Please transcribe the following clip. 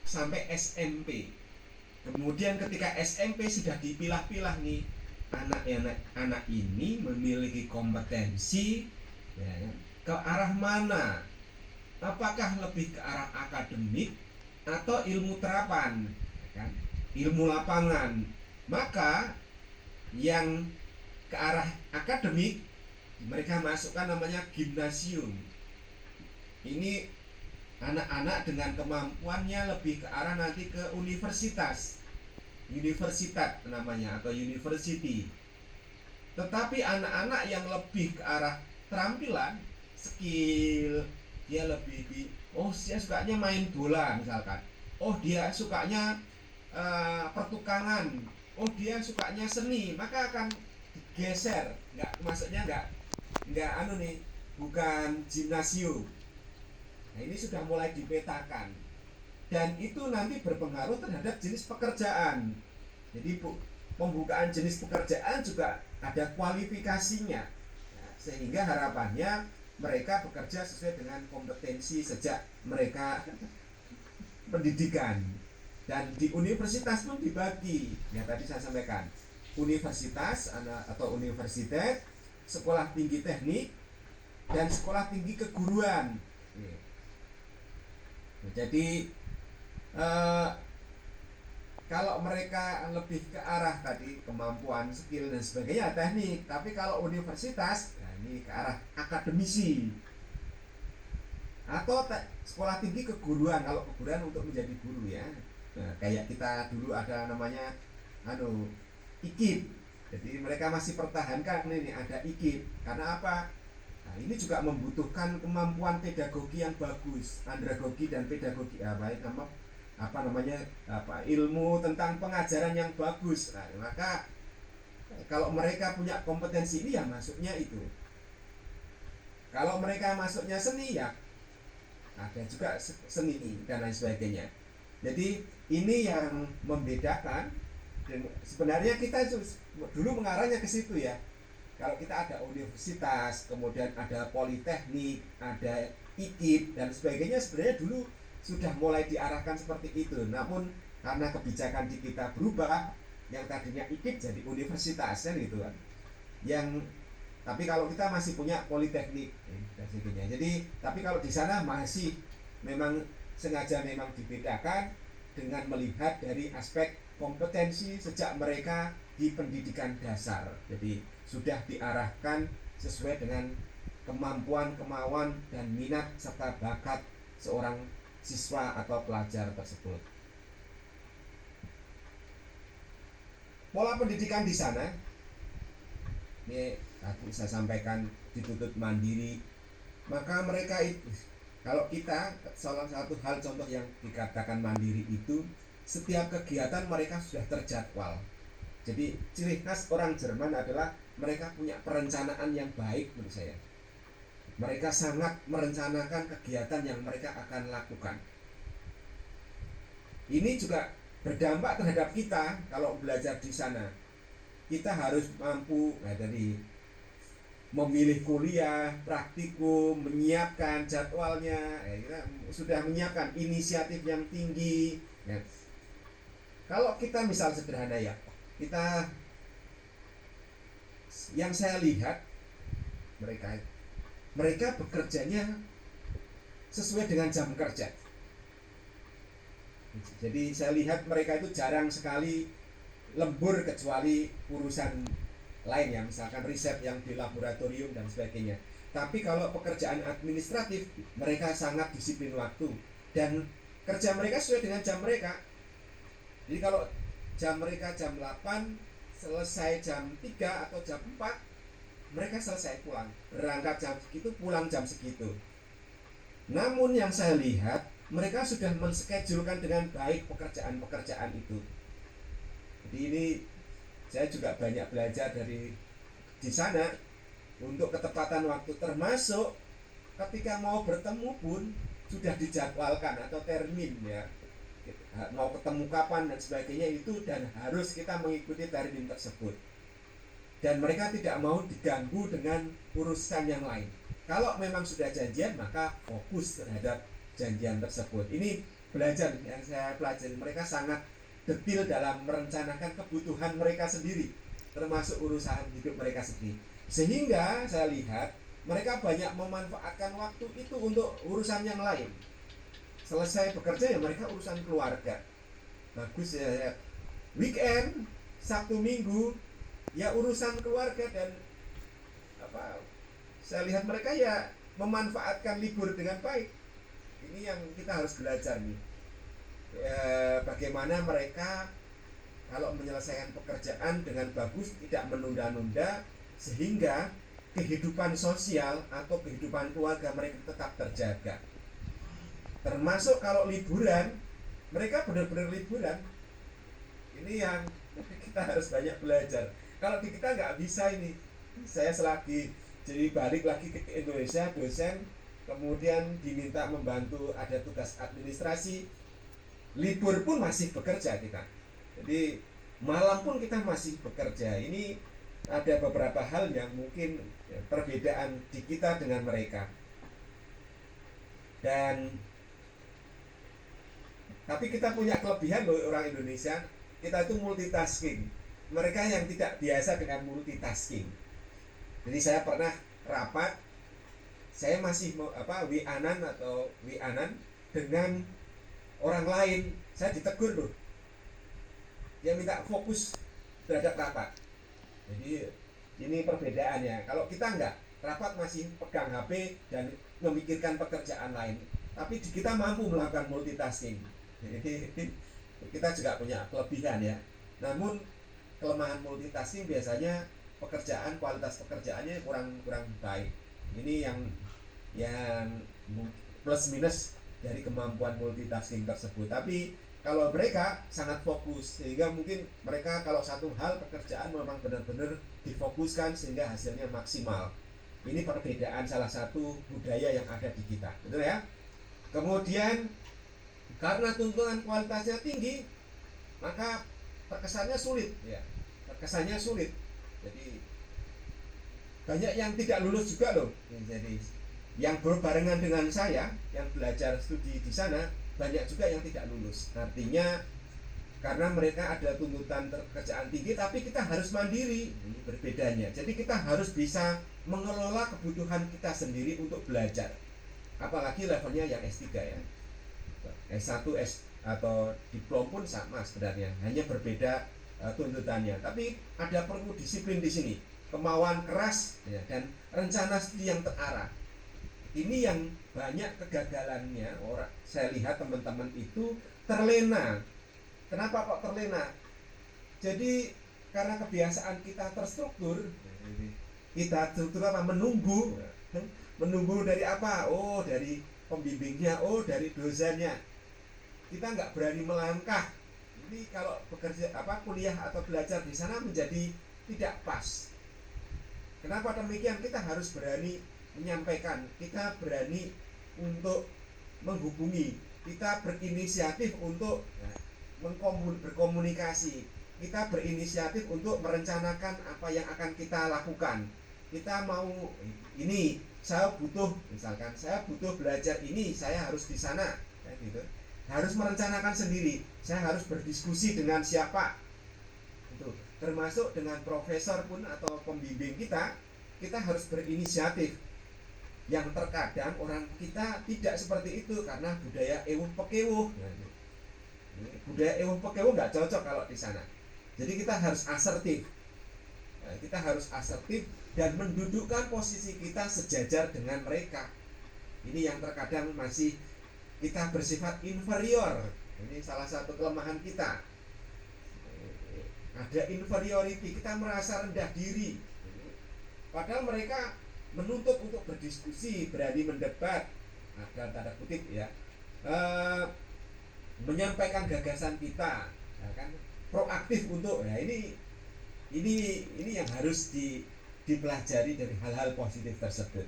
sampai SMP. Kemudian ketika SMP sudah dipilah-pilah nih, anak ini memiliki kompetensi ya, ke arah mana, apakah lebih ke arah akademik atau ilmu terapan, ya kan? Ilmu lapangan. Maka yang ke arah akademik mereka masukkan namanya gimnasium. Ini anak-anak dengan kemampuannya lebih ke arah nanti ke universitas namanya, atau university. Tetapi anak-anak yang lebih ke arah terampilan, skill, dia lebih dia sukanya main bola misalkan, dia sukanya pertukangan, dia sukanya seni, maka akan digeser, maksudnya bukan gimnasium. Nah, ini sudah mulai dipetakan, dan itu nanti berpengaruh terhadap jenis pekerjaan. Jadi pembukaan jenis pekerjaan juga ada kualifikasinya, sehingga harapannya mereka bekerja sesuai dengan kompetensi sejak mereka pendidikan. Dan di universitas pun dibagi, ya tadi saya sampaikan, universitas atau universitas, sekolah tinggi teknik, dan sekolah tinggi keguruan. Jadi kalau mereka lebih ke arah tadi kemampuan, skill dan sebagainya teknik, tapi kalau universitas, nah ini ke arah akademisi. Atau sekolah tinggi keguruan, kalau keguruan untuk menjadi guru ya. Nah, kayak kita dulu ada namanya IKIP. Jadi mereka masih pertahankan ini ada IKIP. Karena apa? Nah, ini juga membutuhkan kemampuan pedagogi yang bagus, andragogi dan pedagogi ilmu tentang pengajaran yang bagus. Nah, maka kalau mereka punya kompetensi ini ya masuknya itu. Kalau mereka masuknya seni ya ada juga seni dan lain sebagainya. Jadi ini yang membedakan. Dan sebenarnya kita dulu mengarahnya ke situ ya. Kalau kita ada universitas, kemudian ada politeknik, ada IKIP dan sebagainya, sebenarnya dulu sudah mulai diarahkan seperti itu. Namun karena kebijakan di kita berubah, yang tadinya IKIP jadi universitas kan gitu kan. Tapi kalau kita masih punya politeknik dan sebagainya. Jadi tapi kalau di sana masih memang sengaja memang dibedakan dengan melihat dari aspek kompetensi sejak mereka di pendidikan dasar. Jadi sudah diarahkan sesuai dengan kemampuan, kemauan, dan minat serta bakat seorang siswa atau pelajar tersebut. Pola pendidikan di sana, ini tadi saya sampaikan, dituntut mandiri. Maka mereka itu, kalau kita, salah satu hal contoh yang dikatakan mandiri itu, setiap kegiatan mereka sudah terjadwal. Jadi ciri khas orang Jerman adalah mereka punya perencanaan yang baik menurut saya. Mereka sangat merencanakan kegiatan yang mereka akan lakukan. Ini juga berdampak terhadap kita kalau belajar di sana. Kita harus mampu dari memilih kuliah, praktikum, menyiapkan jadwalnya. Kita sudah menyiapkan inisiatif yang tinggi. Kalau kita misal sederhana ya, yang saya lihat mereka bekerjanya sesuai dengan jam kerja. Jadi saya lihat mereka itu jarang sekali lembur kecuali urusan lain ya, misalkan riset yang di laboratorium dan sebagainya. Tapi kalau pekerjaan administratif, mereka sangat disiplin waktu dan kerja mereka sesuai dengan jam mereka. Jadi kalau jam mereka jam 8, selesai jam 3 atau jam 4, mereka selesai pulang. Berangkat jam segitu, pulang jam segitu. Namun yang saya lihat, mereka sudah menschedulkan dengan baik pekerjaan-pekerjaan itu. Jadi ini saya juga banyak belajar di sana untuk ketepatan waktu, termasuk ketika mau bertemu pun sudah dijadwalkan atau termin ya. Mau ketemu kapan dan sebagainya itu, dan harus kita mengikuti termin tersebut. Dan mereka tidak mau diganggu dengan urusan yang lain. Kalau memang sudah janjian, maka fokus terhadap janjian tersebut. Ini belajar yang saya pelajari, mereka sangat detail dalam merencanakan kebutuhan mereka sendiri, termasuk urusan hidup mereka sendiri. Sehingga saya lihat mereka banyak memanfaatkan waktu itu untuk urusan yang lain. Selesai bekerja ya mereka urusan keluarga. Bagus ya, weekend, Sabtu Minggu ya urusan keluarga. Dan saya lihat mereka ya memanfaatkan libur dengan baik. Ini yang kita harus belajar nih, bagaimana mereka kalau menyelesaikan pekerjaan dengan bagus, tidak menunda-nunda, sehingga kehidupan sosial atau kehidupan keluarga mereka tetap terjaga. Termasuk kalau liburan, mereka benar-benar liburan. Ini yang kita harus banyak belajar. Kalau di kita nggak bisa ini. Saya selagi jadi balik lagi ke Indonesia, dosen, kemudian diminta membantu ada tugas administrasi, libur pun masih bekerja kita. Jadi malam pun kita masih bekerja. Ini ada beberapa hal yang mungkin perbedaan di kita dengan mereka. Tapi kita punya kelebihan loh orang Indonesia, kita itu multitasking. Mereka yang tidak biasa dengan multitasking. Jadi saya pernah rapat, saya masih WA-an dengan orang lain, saya ditegur loh. Dia minta fokus terhadap rapat. Jadi ini perbedaannya. Kalau kita enggak, rapat masih pegang HP dan memikirkan pekerjaan lain. Tapi kita mampu melakukan multitasking. Jadi kita juga punya kelebihan ya. Namun kelemahan multitasking biasanya kualitas pekerjaannya kurang baik. Ini yang plus minus dari kemampuan multitasking tersebut. Tapi kalau mereka sangat fokus, sehingga mungkin mereka kalau satu hal pekerjaan memang benar-benar difokuskan sehingga hasilnya maksimal. Ini perbedaan salah satu budaya yang ada di kita, betul ya? Kemudian karena tuntutan kualitasnya tinggi, maka terkesannya sulit ya. Jadi banyak yang tidak lulus juga loh. Jadi yang berbarengan dengan saya, yang belajar studi di sana, banyak juga yang tidak lulus. Artinya karena mereka ada tuntutan pekerjaan tinggi, tapi kita harus mandiri. Ini berbedanya. Jadi kita harus bisa mengelola kebutuhan kita sendiri untuk belajar. Apalagi levelnya yang S3 ya. S1 atau diplom pun sama sebenarnya, hanya berbeda tuntutannya. Tapi ada perlu disiplin di sini, kemauan keras ya, dan rencana studi yang terarah. Ini yang banyak kegagalannya. Saya lihat teman-teman itu terlena. Kenapa kok terlena? Jadi karena kebiasaan kita terstruktur. Kita struktur apa? Menunggu dari apa? Oh, dari pembimbingnya, oh dari dosennya. Kita nggak berani melangkah. Ini kalau bekerja kuliah atau belajar di sana menjadi tidak pas. Kenapa demikian? Kita harus berani menyampaikan, kita berani untuk menghubungi, kita berinisiatif untuk berkomunikasi, kita berinisiatif untuk merencanakan apa yang akan kita lakukan. Kita mau ini, saya butuh belajar ini, saya harus di sana, gitu. Harus merencanakan sendiri, saya harus berdiskusi dengan siapa, itu termasuk dengan profesor pun atau pembimbing kita harus berinisiatif. Yang terkadang orang kita tidak seperti itu karena budaya ewuh pekewuh. Budaya ewuh pekewuh nggak cocok kalau di sana. Jadi kita harus asertif. Dan mendudukkan posisi kita sejajar dengan mereka. Ini yang terkadang masih kita bersifat inferior. Ini salah satu kelemahan kita. Ada inferiority, kita merasa rendah diri. Padahal mereka menuntut untuk berdiskusi, berani mendebat, dalam tanda kutip ya, menyampaikan gagasan kita, ya kan, proaktif untuk, ya ini yang harus dipelajari dari hal-hal positif tersebut.